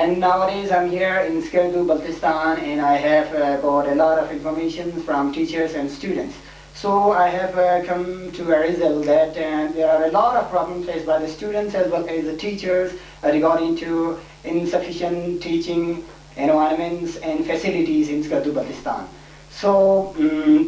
And nowadays I'm here in Skardu Baltistan, and I have got a lot of information from teachers and students. So I have come to a result that there are a lot of problems faced by the students as well as the teachers regarding to insufficient teaching environments and facilities in Skardu Baltistan. So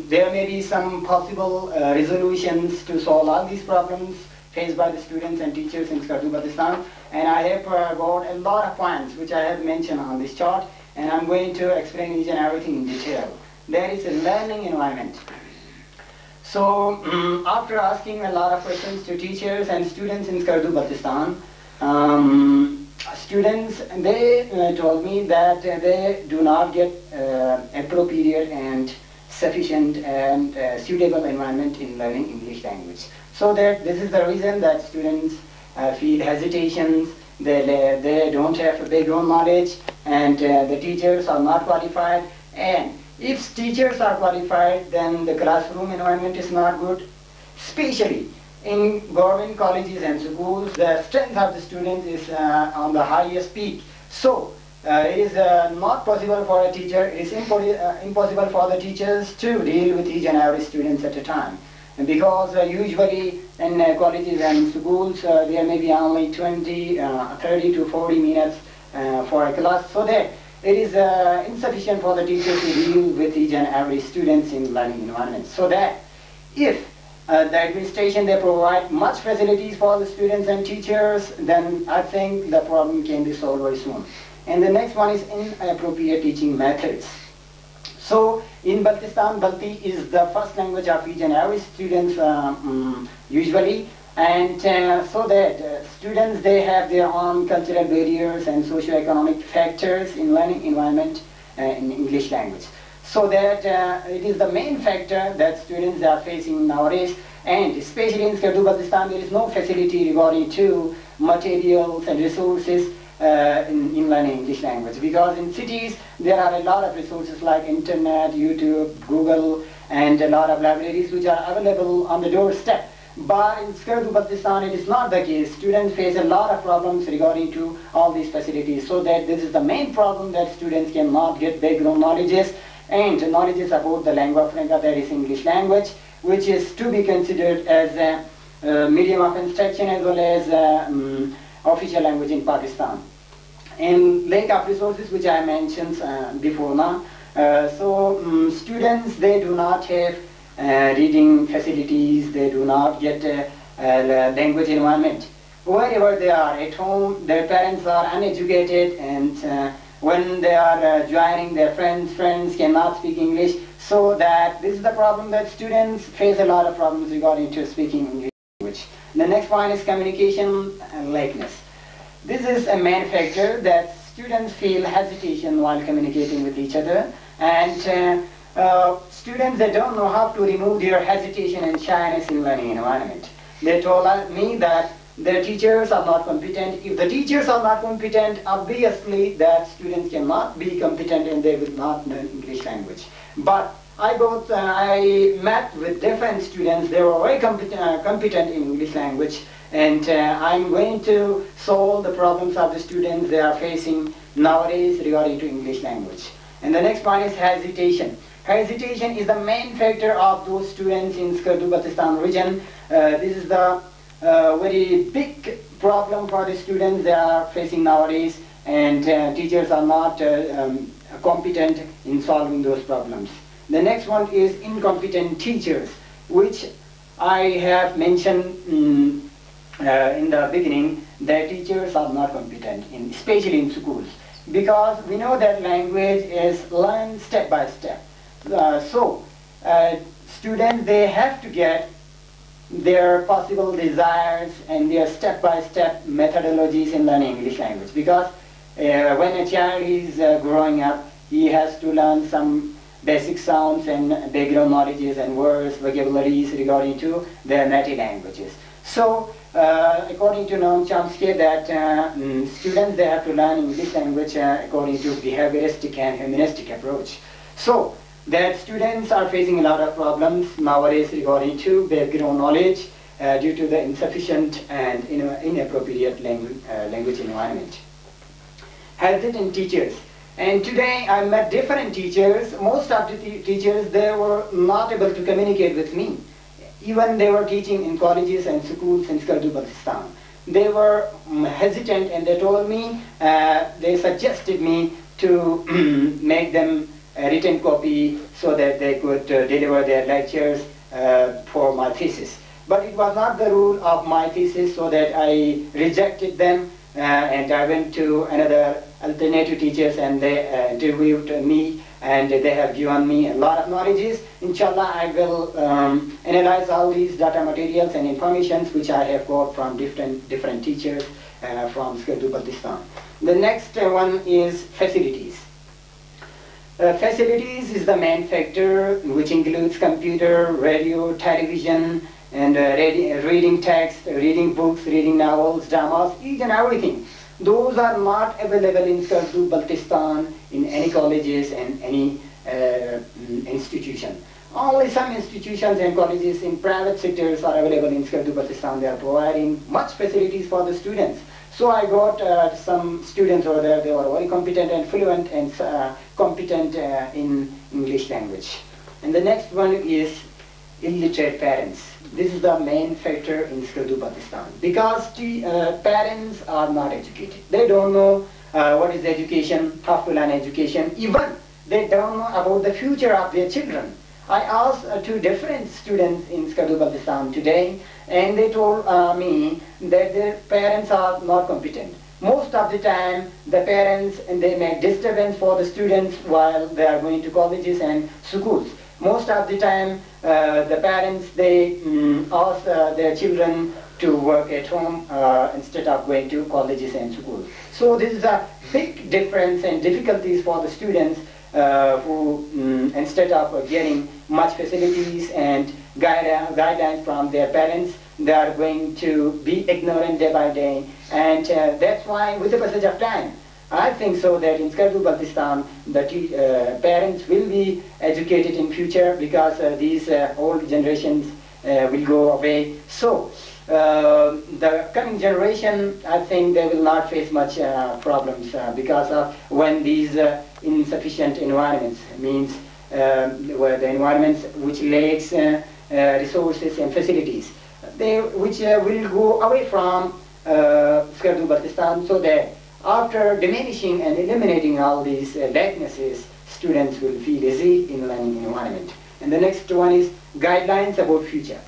there may be some possible resolutions to solve all these problems faced by the students and teachers in Skardu Baltistan, and I have got a lot of points which I have mentioned on this chart, and I'm going to explain each and everything in detail. There is a learning environment. So after asking a lot of questions to teachers and students in Skardu Baltistan, students, they told me that they do not get appropriate and sufficient and suitable environment in learning English language. So that this is the reason that students feel hesitations, they don't have a background knowledge, and the teachers are not qualified. And if teachers are qualified, then the classroom environment is not good. Especially in government colleges and schools, the strength of the students is on the highest peak. So it is not possible for a teacher, it is impossible for the teachers to deal with each and every student at a time. Because usually in colleges and schools there may be only 30 to 40 minutes for a class, so that it is insufficient for the teachers to deal with each and every students in learning environments. So that if the administration, they provide much facilities for the students and teachers, then I think the problem can be solved very soon. And the next one is inappropriate teaching methods. So in Baltistan, Balti is the first language of each and every students usually, and so that students, they have their own cultural barriers and socio-economic factors in learning environment in English language. So that it is the main factor that students are facing nowadays, and especially in Skardu Baltistan, there is no facility regarding to materials and resources in learning English language, because in cities there are a lot of resources like internet, YouTube, Google, and a lot of libraries which are available on the doorstep. But in Skardu Baltistan it is not the case. Students face a lot of problems regarding to all these facilities, so that this is the main problem, that students cannot get background knowledges and knowledges about the lingua franca, that is English language, which is to be considered as a medium of instruction as well as official language in Pakistan. And lack of resources, which I mentioned before now. So students, they do not have reading facilities, they do not get a language environment. Wherever they are at home, their parents are uneducated, and when they are joining their friends cannot speak English. So that this is the problem, that students face a lot of problems regarding to speaking English language. The next one is communication and lateness. This is a main factor, that students feel hesitation while communicating with each other, and students, they don't know how to remove their hesitation and shyness in learning environment. They told me that their teachers are not competent. If the teachers are not competent, obviously that students cannot be competent and they will not learn English language. But I met with different students, they were very competent in English language, and I'm going to solve the problems of the students they are facing nowadays regarding to English language. And the next one is hesitation. Hesitation is the main factor of those students in Skardu Baltistan region. This is the very big problem for the students they are facing nowadays, and teachers are not competent in solving those problems. The next one is incompetent teachers, which I have mentioned in the beginning, that teachers are not competent, especially in schools, because we know that language is learned step by step. So students, they have to get their possible desires and their step-by-step methodologies in learning English language, because when a child is growing up, he has to learn some basic sounds and background knowledges and words, vocabularies regarding to their native languages. So according to Noam Chomsky, that students, they have to learn English language according to behavioristic and humanistic approach. So that students are facing a lot of problems nowadays regarding to background knowledge due to the insufficient and inappropriate language environment. hesitant teachers. And today I met different teachers. Most of the teachers, they were not able to communicate with me. Even they were teaching in colleges and schools in Skardu Baltistan. They were hesitant, and they told me, they suggested me to make them a written copy so that they could deliver their lectures for my thesis. But it was not the rule of my thesis, so that I rejected them, and I went to another alternative teachers, and they interviewed me, and they have given me a lot of knowledges. Inshallah, I will analyze all these data materials and informations which I have got from different teachers from Skardu Baltistan. The next one is facilities. Facilities is the main factor, which includes computer, radio, television, and reading text, reading books, reading novels, dramas, each and everything. Those are not available in Skardu Baltistan in any colleges and any institution. Only some institutions and colleges in private sectors are available in Skardu Baltistan. They are providing much facilities for the students. So I got some students over there. They were very competent and fluent and competent in English language. And the next one is illiterate parents. This is the main factor in Skardu Baltistan, because parents are not educated. They don't know what is education, how to learn education. Even they don't know about the future of their children. I asked two different students in Skardu Baltistan today, and they told me that their parents are not competent. Most of the time, the parents, and they make disturbance for the students while they are going to colleges and schools. Most of the time, the parents, they ask their children to work at home instead of going to colleges and schools. So this is a big difference and difficulties for the students who, instead of getting much facilities and guidelines from their parents, they are going to be ignorant day by day. And that's why, with the passage of time, I think so that in Skardu Baltistan, the parents will be educated in future, because these old generations will go away. So the coming generation, I think they will not face much problems because of when these insufficient environments, means where the environments which lacks resources and facilities, which will go away from Skardu Baltistan, so that after diminishing and eliminating all these likenesses, students will feel easy in learning environment. And the next one is guidelines about future.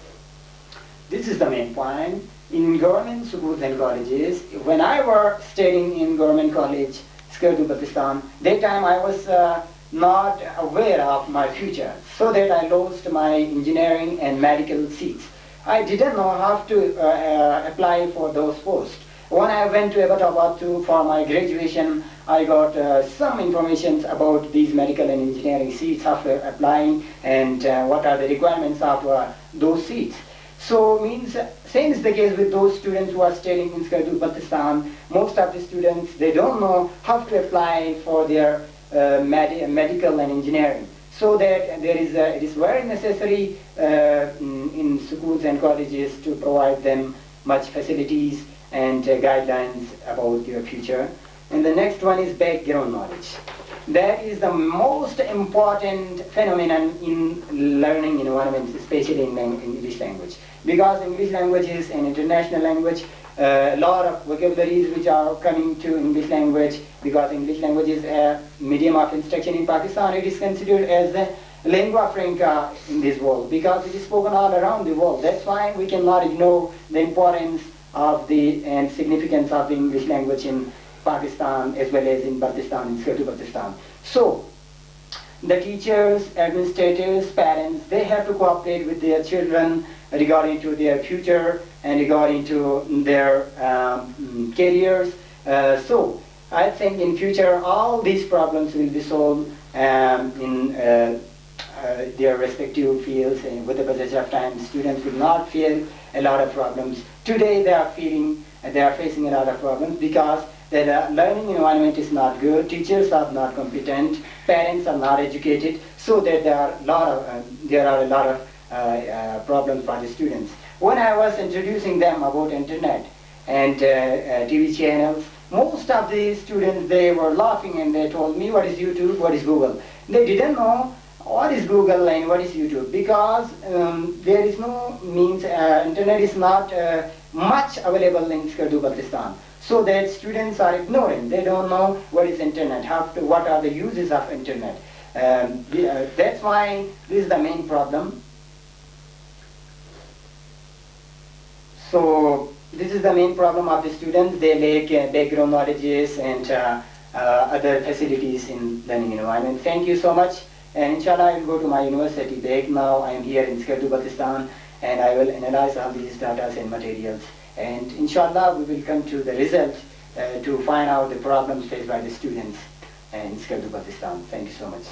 This is the main point. In government schools and colleges, when I was studying in government college, Skardu Baltistan, that time I was not aware of my future, so that I lost my engineering and medical seats. I didn't know how to apply for those posts. When I went to Abbotsford for my graduation, I got some information about these medical and engineering seats after applying, and what are the requirements of those seats. So means same is the case with those students who are studying in Skardu Baltistan. Most of the students, they don't know how to apply for their medical and engineering. So that it is very necessary in schools and colleges to provide them much facilities and guidelines about your future. And the next one is background knowledge. That is the most important phenomenon in learning environments, especially in English language. Because English language is an international language, a lot of vocabularies which are coming to English language, because English language is a medium of instruction in Pakistan. It is considered as the lingua franca in this world, because it is spoken all around the world. That's why we cannot ignore the importance of and significance of the English language in Pakistan as well as in Baltistan, in Skardu Baltistan. So the teachers, administrators, parents, they have to cooperate with their children regarding to their future and regarding to their careers. So I think in future all these problems will be solved in their respective fields, and with the passage of time, students will not feel a lot of problems. Today they are facing a lot of problems because the learning environment is not good, teachers are not competent, parents are not educated, so that there are a lot of problems for the students. When I was introducing them about internet and TV channels, most of the students, they were laughing and they told me, what is YouTube, what is Google? They didn't know what is Google and what is YouTube, because there is no means, internet is not much available in Skardu Baltistan. So that students are ignorant. They don't know what is internet, what are the uses of internet. That's why this is the main problem. So this is the main problem of the students. They lack background knowledges and other facilities in learning environment. Thank you so much. And inshallah, I will go to my university back now. I am here in Skardu Baltistan, and I will analyze all these data and materials. And inshallah, we will come to the result to find out the problems faced by the students in Skardu Baltistan. Thank you so much.